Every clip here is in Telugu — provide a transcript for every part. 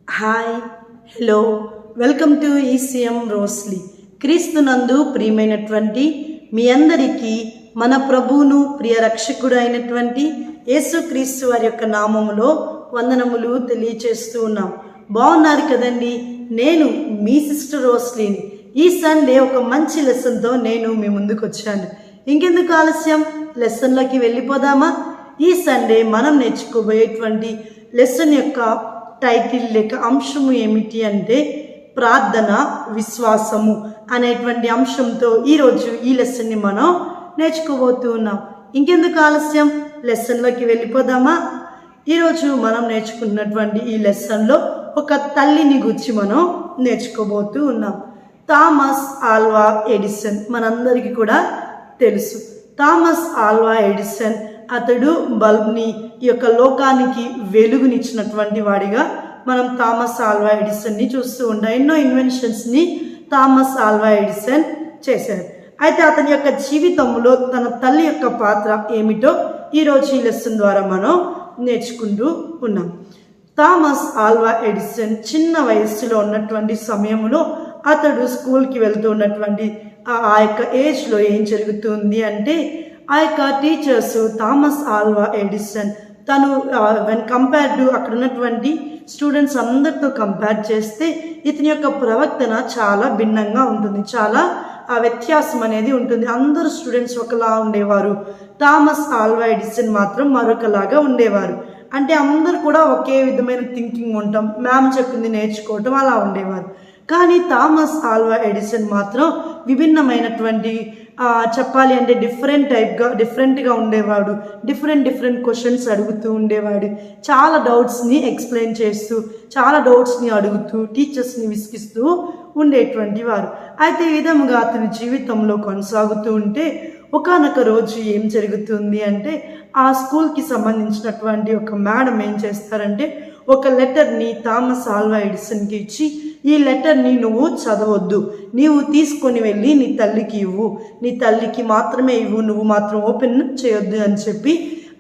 Hi, hello, welcome to ECM రోస్లీ. క్రీస్తునందు ప్రియమైనటువంటి మీ అందరికీ మన ప్రభువును ప్రియ రక్షకుడు అయినటువంటి యేసుక్రీస్తు వారి యొక్క నామములో వందనములు తెలియచేస్తూ ఉన్నాం. బాగున్నారు కదండి? నేను మీ సిస్టర్ రోస్లీని. ఈ సండే ఒక మంచి లెసన్తో నేను మీ ముందుకు వచ్చాను. ఇంకెందుకు ఆలస్యం, లెసన్లోకి వెళ్ళిపోదామా? ఈ సండే మనం నేర్చుకోబోయేటువంటి లెసన్ యొక్క టైటిల్ లేక అంశము ఏమిటి అంటే ప్రార్థన విశ్వాసము అనేటువంటి అంశంతో ఈరోజు ఈ లెసన్ని మనం నేర్చుకోబోతూ ఉన్నాం. ఇంకెందుకు ఆలస్యం, లెసన్లోకి వెళ్ళిపోదామా? ఈరోజు మనం నేర్చుకున్నటువంటి ఈ లెసన్లో ఒక తల్లిని గురించి మనం నేర్చుకోబోతూ ఉన్నాం. థామస్ ఆల్వా ఎడిసన్ మనందరికీ కూడా తెలుసు. థామస్ ఆల్వా ఎడిసన్ అతడు బల్బ్ని ఈ యొక్క లోకానికి వెలుగునిచ్చినటువంటి వాడిగా మనం థామస్ ఆల్వా ఎడిసన్ని చూస్తూ ఉంటాం. ఎన్నో ఇన్వెన్షన్స్ని థామస్ ఆల్వా ఎడిసన్ చేశాడు. అయితే అతని యొక్క జీవితంలో తన తల్లి యొక్క పాత్ర ఏమిటో ఈరోజు ఈ లెసన్ ద్వారా మనం నేర్చుకుంటూ ఉన్నాం. థామస్ ఆల్వా ఎడిసన్ చిన్న వయస్సులో ఉన్నటువంటి సమయంలో అతడు స్కూల్కి వెళ్తూ ఉన్నటువంటి ఆ యొక్క ఏజ్లో ఏం జరుగుతుంది అంటే ఆ యొక్క టీచర్స్ థామస్ ఆల్వా ఎడిసన్ తను వెన్ కంపేర్ టు అక్కడ ఉన్నటువంటి స్టూడెంట్స్ అందరితో కంపేర్ చేస్తే ఇతని యొక్క ప్రవర్తన చాలా భిన్నంగా ఉంటుంది, చాలా వ్యత్యాసం అనేది ఉంటుంది. అందరూ స్టూడెంట్స్ ఒకలా ఉండేవారు, థామస్ ఆల్వా ఎడిసన్ మాత్రం మరొకలాగా ఉండేవారు. అంటే అందరు కూడా ఒకే విధమైన థింకింగ్ ఉంటాం, మ్యామ్ చెప్పింది నేర్చుకోవటం అలా ఉండేవారు. కానీ థామస్ ఆల్వా ఎడిసన్ మాత్రం విభిన్నమైనటువంటి చెప్పాలి అంటే డిఫరెంట్గా ఉండేవాడు. డిఫరెంట్ క్వశ్చన్స్ అడుగుతూ ఉండేవాడు. చాలా డౌట్స్ని ఎక్స్ప్లెయిన్ చేస్తూ, చాలా డౌట్స్ని అడుగుతూ టీచర్స్ని విసిగిస్తూ ఉండేటువంటి వారు. అయితే ఈ విధంగా అతని జీవితంలో కొనసాగుతూ ఉంటే ఒకానొక రోజు ఏం జరుగుతుంది అంటే ఆ స్కూల్కి సంబంధించినటువంటి ఒక మేడం ఏం చేస్తారంటే ఒక లెటర్ని థామస్ ఆల్వా ఎడిసన్కి ఇచ్చి, ఈ లెటర్ని నువ్వు చదవద్దు, నీవు తీసుకొని వెళ్ళి నీ తల్లికి ఇవ్వు, నీ తల్లికి మాత్రమే ఇవ్వు, నువ్వు మాత్రం ఓపెన్ చేయొద్దు అని చెప్పి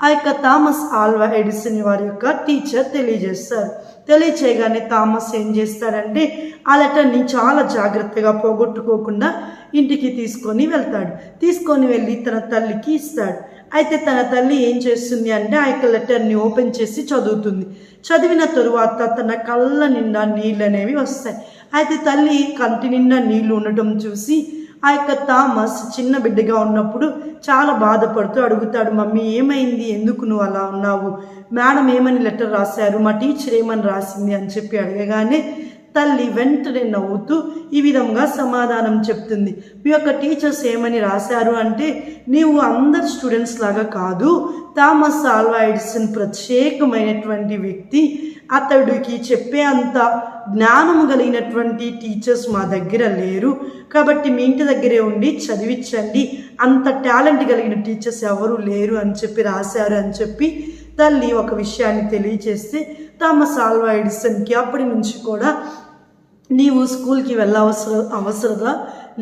ఆ యొక్క థామస్ ఆల్వా ఎడిసన్ వారి యొక్క టీచర్ తెలియజేస్తారు. తెలియచేయగానే థామస్ ఏం చేస్తాడంటే ఆ లెటర్ని చాలా జాగ్రత్తగా పోగొట్టుకోకుండా ఇంటికి తీసుకొని వెళ్తాడు. తీసుకొని వెళ్ళి తన తల్లికి ఇస్తాడు. అయితే తన తల్లి ఏం చేస్తుంది అంటే ఆ యొక్క లెటర్ని ఓపెన్ చేసి చదువుతుంది. చదివిన తరువాత తన కళ్ళ నిండా నీళ్ళు అనేవి వస్తాయి. అయితే తల్లి కంటి నిండా నీళ్లు ఉండటం చూసి ఆ యొక్క థామస్ చిన్న బిడ్డగా ఉన్నప్పుడు చాలా బాధపడుతూ అడుగుతాడు, మమ్మీ ఏమైంది, ఎందుకు నువ్వు అలా ఉన్నావు, మేడం ఏమని లెటర్ రాశారు, మా టీచర్ ఏమని రాసింది అని చెప్పి అడగగానే తల్లి వెంటనే నవ్వుతూ ఈ విధంగా సమాధానం చెప్తుంది. మీ యొక్క టీచర్స్ ఏమని రాశారు అంటే నీవు అందరు స్టూడెంట్స్ లాగా కాదు, థామస్ ఆల్వా ఎడిసన్ ప్రత్యేకమైనటువంటి వ్యక్తి, అతడికి చెప్పే అంత జ్ఞానం కలిగినటువంటి టీచర్స్ మా దగ్గర లేరు, కాబట్టి మీ ఇంటి దగ్గరే ఉండి చదివించండి, అంత టాలెంట్ కలిగిన టీచర్స్ ఎవరు లేరు అని చెప్పి రాశారు అని చెప్పి తల్లి ఒక విషయాన్ని తెలియచేస్తే థామస్ ఆల్వా ఎడిసన్కి అప్పటి నుంచి కూడా నీవు స్కూల్కి అవసరం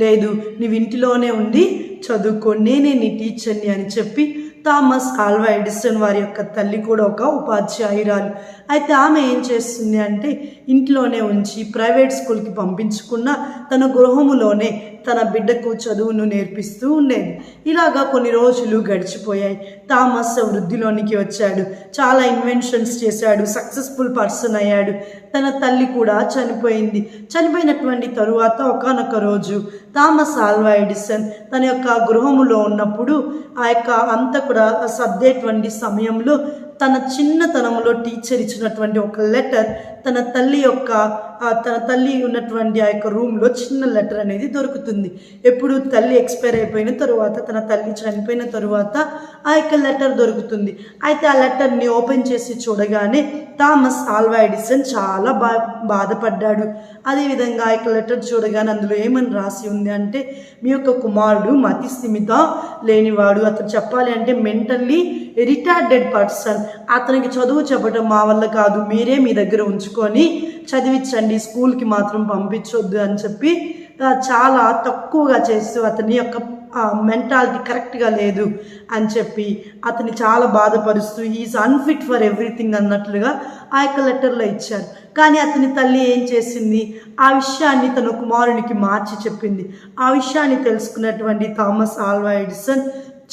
లేదు, నీవు ఇంటిలోనే ఉండి చదువుకో, నేనే నీ టీచర్ని అని చెప్పి థామస్ ఆల్వా ఎడిసన్ వారి యొక్క తల్లి కూడా ఒక ఉపాధ్యాయురాలు. అయితే ఆమె ఏం చేస్తుంది అంటే ఇంట్లోనే ఉంచి ప్రైవేట్ స్కూల్కి పంపించకుండా తన గృహములోనే తన బిడ్డకు చదువును నేర్పిస్తూ ఉండేది. ఇలాగా కొన్ని రోజులు గడిచిపోయాయి. థామస్ వృద్ధిలోనికి వచ్చాడు, చాలా ఇన్వెన్షన్స్ చేశాడు, సక్సెస్ఫుల్ పర్సన్ అయ్యాడు. తన తల్లి కూడా చనిపోయింది. చనిపోయినటువంటి తరువాత ఒకానొక రోజు థామస్ ఆల్వా ఎడిసన్ తన యొక్క గృహములో ఉన్నప్పుడు ఆ యొక్క అంతా కూడా సర్దేటువంటి సమయంలో తన చిన్నతనంలో టీచర్ ఇచ్చినటువంటి ఒక లెటర్ తన తల్లి ఉన్నటువంటి ఆ యొక్క రూమ్లో చిన్న లెటర్ అనేది దొరుకుతుంది. ఎప్పుడు తల్లి ఎక్స్పైర్ అయిపోయిన తరువాత, తన తల్లి చనిపోయిన తరువాత ఆ యొక్క లెటర్ దొరుకుతుంది. అయితే ఆ లెటర్ని ఓపెన్ చేసి చూడగానే థామస్ ఆల్వా ఎడిసన్ చాలా బాధపడ్డాడు. అదేవిధంగా ఆ యొక్క లెటర్ చూడగానే అందులో ఏమని రాసి ఉంది అంటే మీ యొక్క కుమారుడు మతి స్థిమిత లేనివాడు, అతను చెప్పాలి అంటే మెంటల్లీ రిటార్డెడ్ పర్సన్, అతనికి చదువు చెప్పడం మా వల్ల కాదు, మీరే మీ దగ్గర ఉంచుకొని చదివించండి, స్కూల్కి మాత్రం పంపించొద్దు అని చెప్పి చాలా తక్కువగా చేస్తూ అతని యొక్క మెంటాలిటీ కరెక్ట్గా లేదు అని చెప్పి అతన్ని చాలా బాధపరుస్తూ ఈజ్ అన్ఫిట్ ఫర్ ఎవ్రీథింగ్ అన్నట్లుగా ఆ యొక్క లెటర్లో ఇచ్చారు. కానీ అతని తల్లి ఏం చేసింది, ఆ విషయాన్ని తన కుమారునికి మార్చి చెప్పింది. ఆ విషయాన్ని తెలుసుకున్నటువంటి థామస్ ఆల్వా ఎడిసన్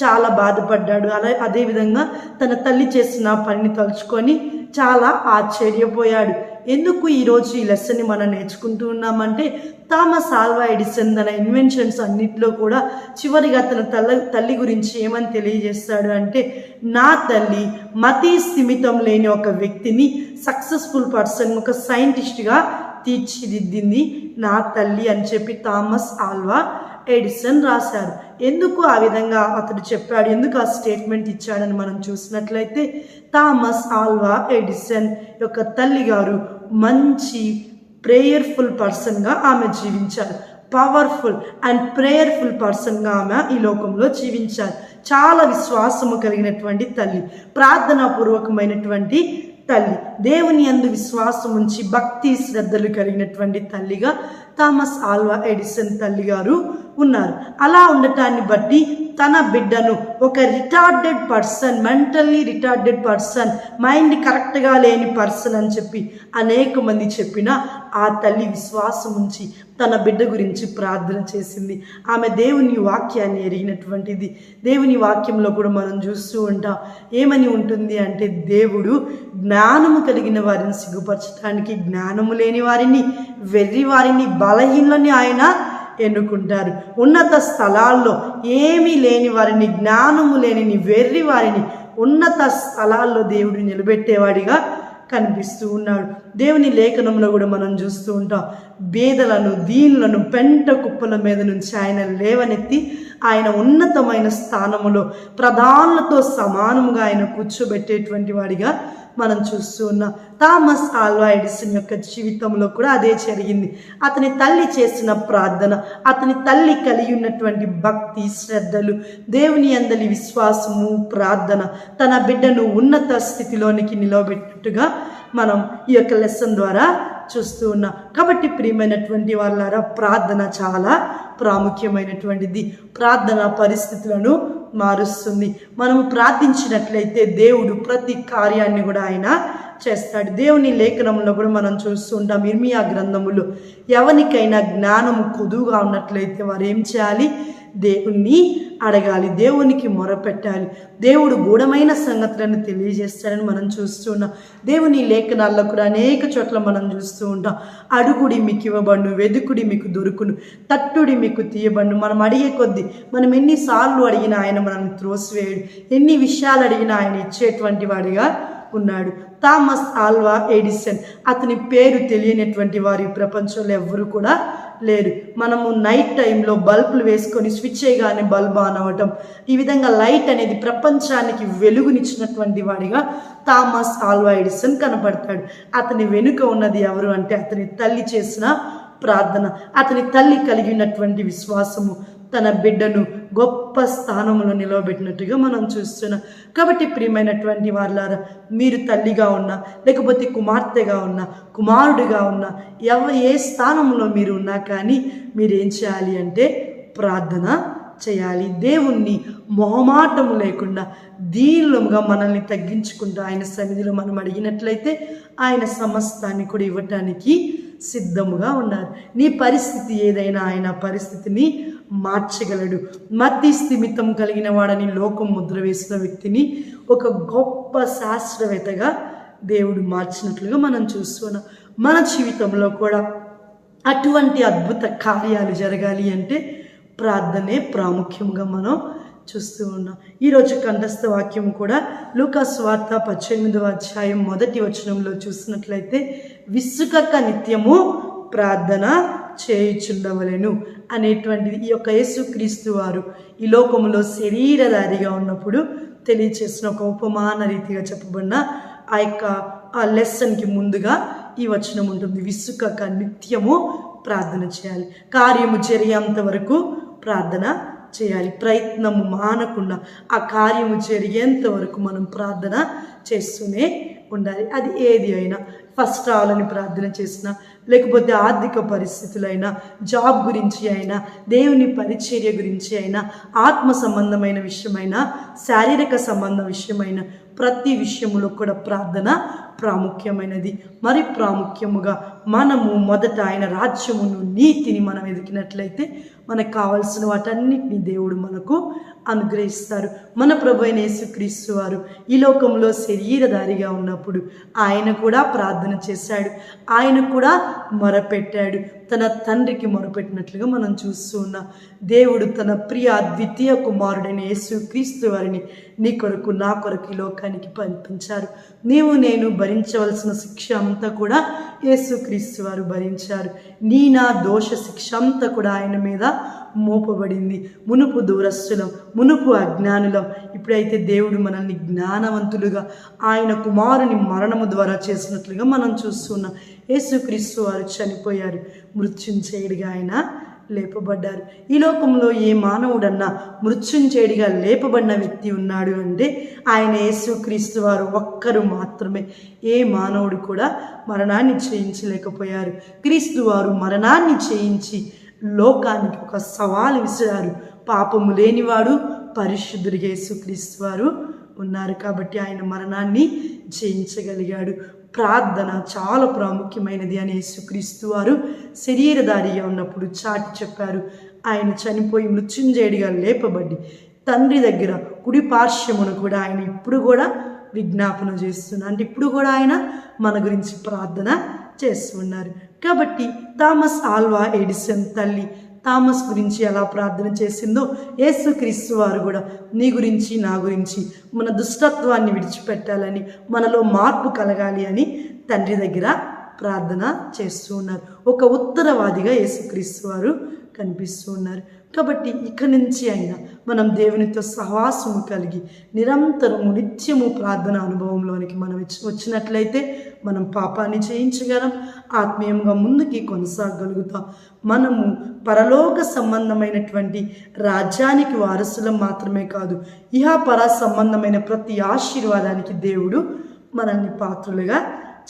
చాలా బాధపడ్డాడు. అదేవిధంగా తన తల్లి చేసిన పనిని తలుచుకొని చాలా ఆశ్చర్యపోయాడు. ఎందుకు ఈరోజు ఈ లెసన్ని మనం నేర్చుకుంటూ ఉన్నామంటే, థామస్ ఆల్వా ఎడిసన్ తన ఇన్వెన్షన్స్ అన్నింటిలో కూడా చివరిగా తన తల్లి గురించి ఏమని తెలియజేస్తాడు అంటే, నా తల్లి మతి స్థిమితం లేని ఒక వ్యక్తిని సక్సెస్ఫుల్ పర్సన్, ఒక సైంటిస్ట్గా తీర్చిదిద్దింది నా తల్లి అని చెప్పి థామస్ ఆల్వా ఎడిసన్ రాశారు. ఎందుకు ఆ విధంగా అతడు చెప్పాడు, ఎందుకు ఆ స్టేట్మెంట్ ఇచ్చాడని మనం చూసినట్లయితే, థామస్ ఆల్వా ఎడిసన్ యొక్క తల్లి గారు మంచి ప్రేయర్ఫుల్ పర్సన్గా ఆమె జీవించారు. పవర్ఫుల్ అండ్ ప్రేయర్ఫుల్ పర్సన్గా ఆమె ఈ లోకంలో జీవించారు. చాలా విశ్వాసము కలిగినటువంటి తల్లి, ప్రార్థనాపూర్వకమైనటువంటి తల్లి, దేవుని యందు విశ్వాసం ఉంచి భక్తి శ్రద్ధలు కలిగినటువంటి తల్లిగా థామస్ ఆల్వా ఎడిసన్ తల్లి గారు ఉన్నారు. అలా ఉండటాన్ని బట్టి తన బిడ్డను ఒక retarded person, mentally retarded person, mind కరెక్ట్గా లేని పర్సన్ అని చెప్పి అనేక మంది చెప్పినా ఆ తల్లి విశ్వాసం ఉంచి తన బిడ్డ గురించి ప్రార్థన చేసింది. ఆమె దేవుని వాక్యాన్ని ఎరిగినటువంటిది. దేవుని వాక్యంలో కూడా మనం చూస్తూ ఉంటాం, ఏమని ఉంటుంది అంటే, దేవుడు జ్ఞానము కలిగిన వారిని సిగ్గుపరచడానికి జ్ఞానము లేని వారిని, వెర్రి వారిని, బలహీనులని ఆయన ఎన్నుకుంటారు. ఉన్నత స్థలాల్లో ఏమీ లేని వారిని, జ్ఞానము లేని వెర్రి వారిని ఉన్నత స్థలాల్లో దేవుడు నిలబెట్టేవాడిగా కనిపిస్తూ ఉన్నాడు. దేవుని లేఖనంలో కూడా మనం చూస్తూ ఉంటాం, బేదలను, దీనులను పెంట కుప్పల మీద నుంచి ఆయన లేవనెత్తి ఆయన ఉన్నతమైన స్థానములో ప్రధానులతో సమానముగా ఆయన కూర్చోబెట్టేటువంటి వాడిగా మనం చూస్తూ ఉన్నాం. థామస్ ఆల్వా ఎడిసన్ యొక్క జీవితంలో కూడా అదే జరిగింది. అతని తల్లి చేసిన ప్రార్థన, అతని తల్లి కలిగి ఉన్నటువంటి భక్తి శ్రద్ధలు, దేవుని యందలి విశ్వాసము, ప్రార్థన తన బిడ్డను ఉన్నత స్థితిలోనికి నిలబెట్టుగా మనం ఈ యొక్క లెసన్ ద్వారా చూస్తూ ఉన్నాం. కాబట్టి ప్రియమైనటువంటి వాళ్ళారా, ప్రార్థన చాలా ప్రాముఖ్యమైనటువంటిది. ప్రార్థన పరిస్థితులను మారుస్తుంది. మనము ప్రార్థించినట్లయితే దేవుడు ప్రతి కార్యాన్ని కూడా ఆయన చేస్తాడు. దేవుని లేఖనంలో కూడా మనం చూస్తూ ఉంటాం, ఇర్మియా గ్రంథములో ఎవరికైనా జ్ఞానము కొదువుగా ఉన్నట్లయితే వారు ఏం చేయాలి, దేవుణ్ణి అడగాలి, దేవునికి మొరపెట్టాలి. దేవుడు గూఢమైన సంగతులను తెలియజేస్తాడని మనం చూస్తూ ఉన్నాం. దేవుని లేఖనాల్లో కూడా అనేక చోట్ల మనం చూస్తూ ఉంటాం, అడుగుడి మీకు ఇవ్వబడును, వెదుకుడి మీకు దొరుకును, తట్టుడి మీకు తీయబడును. మనం అడిగే కొద్దీ, మనం ఎన్నిసార్లు అడిగినా ఆయన మనల్ని త్రోసివేయడు, ఎన్ని విషయాలు అడిగినా ఆయన ఇచ్చేటువంటి వాడిగా ఉన్నాడు. థామస్ ఆల్వా ఎడిసన్, అతని పేరు తెలియనటువంటి వారి ప్రపంచంలో ఎవ్వరు కూడా లేరు. మనము నైట్ టైంలో బల్బులు వేసుకొని స్విచ్ చేయగానే బల్బ్ ఆన్ అవ్వటం, ఈ విధంగా లైట్ అనేది ప్రపంచానికి వెలుగునిచ్చినటువంటి వాడిగా థామస్ ఆల్వా ఎడిసన్ కనపడతాడు. అతని వెనుక ఉన్నది ఎవరు అంటే, అతని తల్లి చేసిన ప్రార్థన, అతని తల్లి కలిగి ఉన్నటువంటి విశ్వాసము తన బిడ్డను గొప్ప స్థానంలో నిలవబెట్టినట్టుగా మనం చూస్తున్నాం. కాబట్టి ప్రియమైనటువంటి వాళ్ళారా, మీరు తల్లిగా ఉన్నా, లేకపోతే కుమార్తెగా ఉన్నా, కుమారుడిగా ఉన్నా, ఏ స్థానంలో మీరు ఉన్నా కానీ మీరేం చేయాలి అంటే ప్రార్థన చేయాలి. దేవుణ్ణి మొహమాటము లేకుండా దీనులుగా మనల్ని తగ్గించుకుంటూ ఆయన సన్నిధిలో మనం అడిగినట్లయితే ఆయన సమస్తాన్ని కూడా ఇవ్వటానికి సిద్ధముగా ఉన్నారు. నీ పరిస్థితి ఏదైనా ఆయన పరిస్థితిని మార్చగలడు. మతి స్థిమితం కలిగిన వాడని లోకం ముద్ర వేసిన వ్యక్తిని ఒక గొప్ప శాస్త్రవేత్తగా దేవుడు మార్చినట్లుగా మనం చూస్తున్నాం. మన జీవితంలో కూడా అటువంటి అద్భుత కార్యాలు జరగాలి అంటే ప్రార్థనే ప్రాముఖ్యంగా మనం చూస్తూ ఉన్నాం. ఈరోజు కంఠస్థ వాక్యం కూడా లూకా సువార్త 18వ అధ్యాయం 1వ వచనంలో చూసినట్లయితే, విసుకక నిత్యము ప్రార్థన చేయుచుండవలెను అనేటువంటిది ఈ యొక్క యేసుక్రీస్తు వారు ఈ లోకంలో శరీరధారిగా ఉన్నప్పుడు తెలియచేసిన ఒక ఉపమాన రీతిగా చెప్పబడిన ఆ లెసన్కి ముందుగా ఈ వచనం ఉంటుంది. విసుకక నిత్యము ప్రార్థన చేయాలి, కార్యము జరిగేంత వరకు ప్రార్థన చేయాలి, ప్రయత్నము మానకుండా ఆ కార్యము జరిగేంత వరకు మనం ప్రార్థన చేస్తూనే ఉండాలి. అది ఏది అయినా ఫస్ట్ రావాలని ప్రార్థన చేసినా, లేకపోతే ఆర్థిక పరిస్థితులైనా, జాబ్ గురించి అయినా, దేవుని పరిచర్య గురించి అయినా, ఆత్మ సంబంధమైన విషయమైనా, శారీరక సంబంధ విషయమైన ప్రతి విషయంలో కూడా ప్రార్థన ప్రాముఖ్యమైనది. మరి ప్రాముఖ్యముగా మనము మొదట ఆయన రాజ్యమును, నీతిని మనం ఎదిగినట్లయితే మనకు కావాల్సిన వాటన్నిటిని దేవుడు మనకు అనుగ్రహిస్తారు. మన ప్రభు అయిన యేసుక్రీస్తు వారు ఈ లోకంలో శరీరధారిగా ఉన్నప్పుడు ఆయన కూడా ప్రార్థన చేశాడు, ఆయన కూడా మొరపెట్టాడు. తన తండ్రికి మొరపెట్టినట్లుగా మనం చూస్తూ ఉన్నాం. దేవుడు తన ప్రియ ద్వితీయ కుమారుడైన యేసుక్రీస్తు వారిని నీ కొరకు, నా కొరకు ఈ లోకానికి పంపించారు. నీవు నేను భరించవలసిన శిక్ష అంతా కూడా యేసుక్రీస్తు వారు భరించారు. నా దోష శిక్ష అంతా కూడా ఆయన మీద మోపబడింది. మునుపు దూరస్తులం, మునుపు అజ్ఞానులం, ఇప్పుడైతే దేవుడు మనల్ని జ్ఞానవంతులుగా ఆయన కుమారుని మరణము ద్వారా చేసినట్లుగా మనం చూస్తున్నాం. యేసుక్రీస్తు వారు చనిపోయారు, మృత్యుంజయుడిగా ఆయన లేపబడ్డారు. ఈ లోకంలో ఏ మానవుడన్నా మృత్యుంజయుడిగా లేపబడిన వ్యక్తి ఉన్నాడు అంటే ఆయన యేసుక్రీస్తు వారు ఒక్కరు మాత్రమే. ఏ మానవుడు కూడా మరణాన్ని జయించలేకపోయారు. క్రీస్తు వారు మరణాన్ని జయించి లోకానికి ఒక సవాలు విసిరారు. పాపము లేనివాడు పరిశుద్ధుడు యేసుక్రీస్తు వారు ఉన్నారు కాబట్టి ఆయన మరణాన్ని జయించగలిగాడు. ప్రార్థన చాలా ప్రాముఖ్యమైనది అని యేసుక్రీస్తు వారు శరీరధారిగా ఉన్నప్పుడు చాటి చెప్పారు. ఆయన చనిపోయి మృత్యుంజయుడిగా లేపబడి తండ్రి దగ్గర కుడి పార్శ్వమును కూడా ఆయన ఇప్పుడు కూడా విజ్ఞాపన చేస్తున్నారు. అంటే ఇప్పుడు కూడా ఆయన మన గురించి ప్రార్థన చేస్తున్నారు. కాబట్టి థామస్ ఆల్వా ఎడిసన్ తల్లి థామస్ గురించి ఎలా ప్రార్థన చేసిందో యేసుక్రీస్తు వారు కూడా నీ గురించి, నా గురించి, మన దుష్టత్వాన్ని విడిచిపెట్టాలని, మనలో మార్పు కలగాలి అని తండ్రి దగ్గర ప్రార్థన చేస్తూ ఉన్నారు. ఒక ఉత్తరవాదిగా యేసుక్రీస్తు వారు కనిపిస్తూ ఉన్నారు. కాబట్టి ఇక్కడి నుంచి అయినా మనం దేవునితో సహవాసము కలిగి నిరంతరము నిత్యము ప్రార్థన అనుభవంలోనికి మనం వచ్చినట్లయితే మనం పాపాన్ని జయించగలం, ఆత్మీయంగా ముందుకి కొనసాగలుగుతాం. మనము పరలోక సంబంధమైనటువంటి రాజ్యానికి వారసులం మాత్రమే కాదు, ఇహపర సంబంధమైన ప్రతి ఆశీర్వాదానికి దేవుడు మనల్ని పాత్రులుగా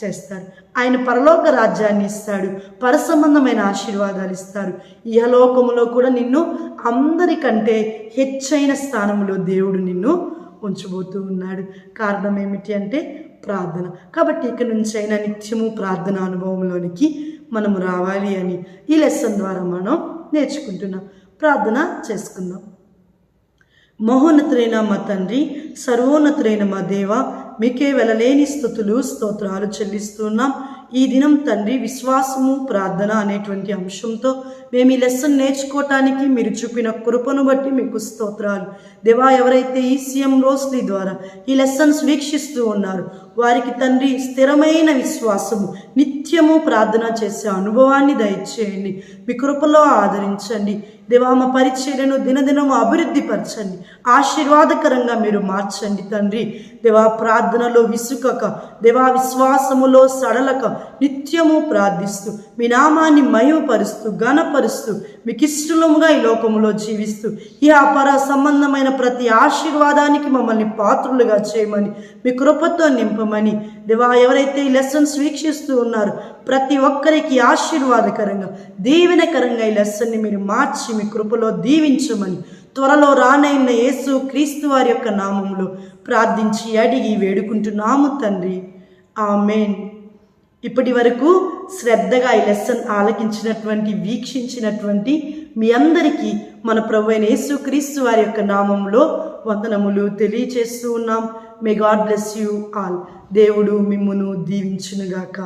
చేస్తారు. ఆయన పరలోక రాజ్యాన్ని ఇస్తాడు, పరసంబంధమైన ఆశీర్వాదాలు ఇస్తారు. ఇహలోకములో కూడా నిన్ను అందరికంటే హెచ్చైన స్థానంలో దేవుడు నిన్ను ఉంచబోతూ ఉన్నాడు. కారణం ఏమిటి అంటే ప్రార్థన. కాబట్టి ఇక నుంచి అయినా నిత్యము ప్రార్థన అనుభవంలోనికి మనము రావాలి అని ఈ లెసన్ ద్వారా మనం నేర్చుకుంటున్నాం. ప్రార్థన చేసుకుందాం. మహోన్నతులైన మా తండ్రి, సర్వోన్నతులైన మా దేవ, మీకే వెలలేని స్తుతులు స్తోత్రాలు చెల్లిస్తున్నాం. ఈ దినం తండ్రి విశ్వాసము ప్రార్థన అనేటువంటి అంశంతో మేము ఈ లెసన్ నేర్చుకోవటానికి మీరు చూపిన కృపను బట్టి మీకు స్తోత్రాలు దేవా. ఎవరైతే ఈసీఎం రోస్లీ ద్వారా ఈ లెసన్స్ వీక్షిస్తూ ఉన్నారు వారికి తండ్రి స్థిరమైన విశ్వాసము, నిత్యము ప్రార్థన చేసే అనుభవాన్ని దయచేయండి. మీ కృపలో ఆదరించండి దేవా. మా పరిచర్యను దినదినము అభివృద్ధి పరచండి, ఆశీర్వాదకరంగా మీరు మార్చండి తండ్రి దేవా. ప్రార్థనలో విసుకక దేవా, విశ్వాసములో సడలక నిత్యము ప్రార్థిస్తూ మీ నామాన్ని మహిమపరుస్తూ ఘనపరుస్తూ మీకు ఇష్టముగా ఈ లోకములో జీవిస్తూ ఈ అపర సంబంధమైన ప్రతి ఆశీర్వాదానికి మమ్మల్ని పాత్రులుగా చేయమని మీ కృపతో నింపమని దేవా. ఎవరైతే ఈ లెసన్స్ వీక్షిస్తూ ఉన్నారో ప్రతి ఒక్కరికి ఆశీర్వాదకరంగా, దీవెనకరంగా ఈ లెసన్ని మీరు మార్చి మీ కృపలో దీవించమని త్వరలో రానైన యేసు క్రీస్తు వారి యొక్క నామములో ప్రార్థించి అడిగి వేడుకుంటున్నాము తండ్రి, ఆమేన్. ఇప్పటి వరకు శ్రద్ధగా ఈ లెసన్ ఆలకించినటువంటి, వీక్షించినటువంటి మీ అందరికీ మన ప్రభు అయిన యేసు క్రీస్తు వారి యొక్క నామంలో వందనములు తెలియచేస్తూ ఉన్నాం. May God bless you all. దేవుడు మిమ్మును దీవించునుగాక.